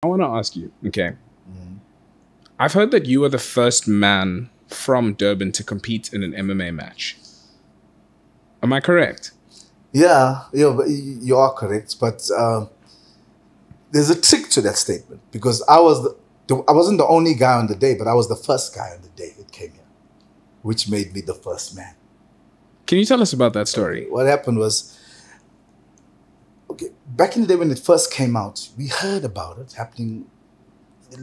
I want to ask you, okay? I've heard that you were the first man from Durban to compete in an MMA match. Am I correct? Yeah, but you are correct. But there's a trick to that statement because I wasn't the only guy on the day, but I was the first guy on the day it came here, which made me the first man. Can you tell us about that story? What happened was, okay, back in the day when it first came out, we heard about it happening.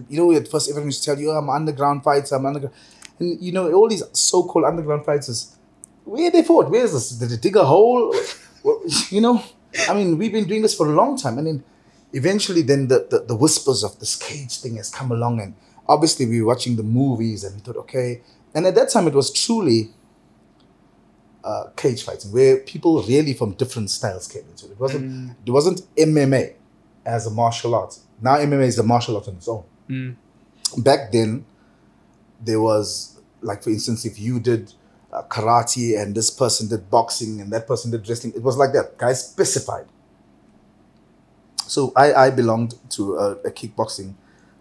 You know, at first everyone used to tell you, oh, I'm underground fighter, I'm underground. And you know, all these so-called underground fighters, where they fought? Where is this? Did they dig a hole? Well, you know, I mean, we've been doing this for a long time. And then eventually then the whispers of this cage thing has come along. And obviously we were watching the movies and we thought, okay. And at that time it was truly cage fighting where people really from different styles came into it. It wasn't MMA as a martial art. Now MMA is a martial art on its own. Back then, there was, like, for instance, if you did karate and this person did boxing and that person did wrestling, it was like that. Guys specified. So I belonged to a kickboxing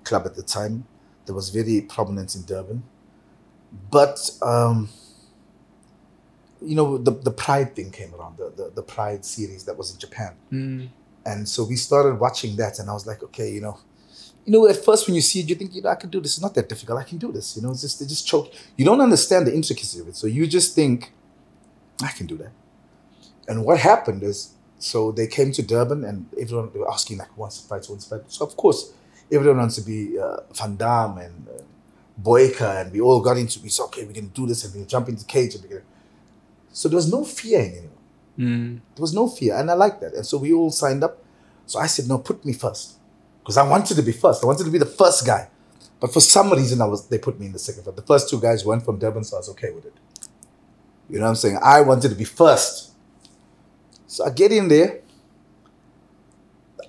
club at the time that was very prominent in Durban. But, you know, the Pride thing came around, the Pride series that was in Japan. And so we started watching that and I was like, okay, you know, at first when you see it, you think, you know, I can do this. It's not that difficult. I can do this. You know, it's just, they just choke. You don't understand the intricacy of it. So you just think, I can do that. And what happened is, so they came to Durban and everyone, they were asking like, who wants to fight, who wants to fight. So of course, everyone wants to be Van Damme and Boyka, and we all got into, we said, okay, we're going to do this and we're going to jump into the cage. And so there was no fear in it. There was no fear. And I liked that. And so we all signed up. So I said, no, put me first. Because I wanted to be first. I wanted to be the first guy. But for some reason, they put me in the second. But the first two guys weren't from Durban, so I was okay with it. You know what I'm saying? I wanted to be first. So I get in there.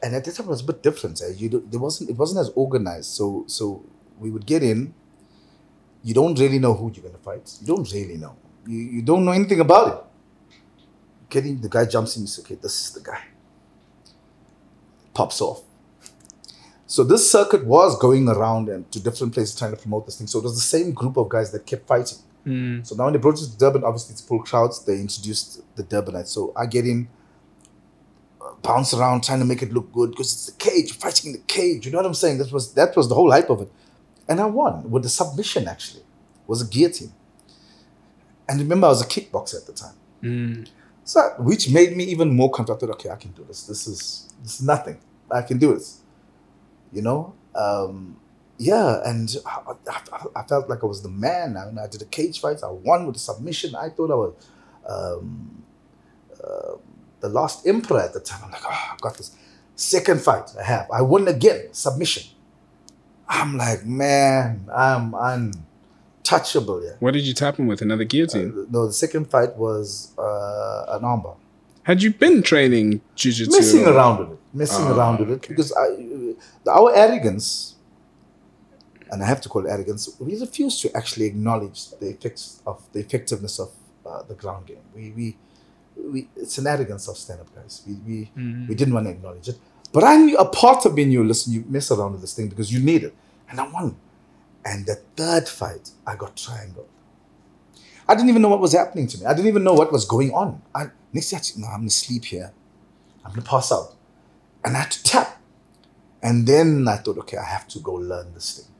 And at that time, it was a bit different. It wasn't as organized. So we would get in. You don't really know who you're going to fight. You don't really know. You don't know anything about it. Getting, the guy jumps in, you say, okay, this is the guy. Pops off. So this circuit was going around and to different places trying to promote this thing. So it was the same group of guys that kept fighting. So now when they brought it to Durban, obviously it's full crowds. They introduced the Durbanites. So I get in, bounce around, trying to make it look good because it's the cage, you're fighting in the cage. You know what I'm saying? That was the whole hype of it. And I won with the submission, actually. It was a guillotine. And remember, I was a kickboxer at the time. So, which made me even more confident. Okay, I can do this. This is nothing. I can do this. You know? Yeah, and I felt like I was the man. I did a cage fight. I won with the submission. I thought I was the last emperor at the time. I'm like, oh, I've got this. Second fight I won again, submission. I'm like, man, I'm untouchable. Yeah. What did you tap him with? Another guillotine? No, the second fight was an armbar. Had you been training jiu-jitsu? Messing around with it. Because our arrogance, and I have to call it arrogance, we refuse to actually acknowledge the effectiveness of the ground game. It's an arrogance of stand-up guys. We didn't want to acknowledge it. But I knew, a part of me knew, listen, you mess around with this thing because you need it. And I won. And the third fight, I got triangled. I didn't even know what was happening to me. I didn't even know what was going on. Next day, I said, no, I'm going to sleep here. I'm going to pass out. And I had to tap. And then I thought, okay, I have to go learn this thing.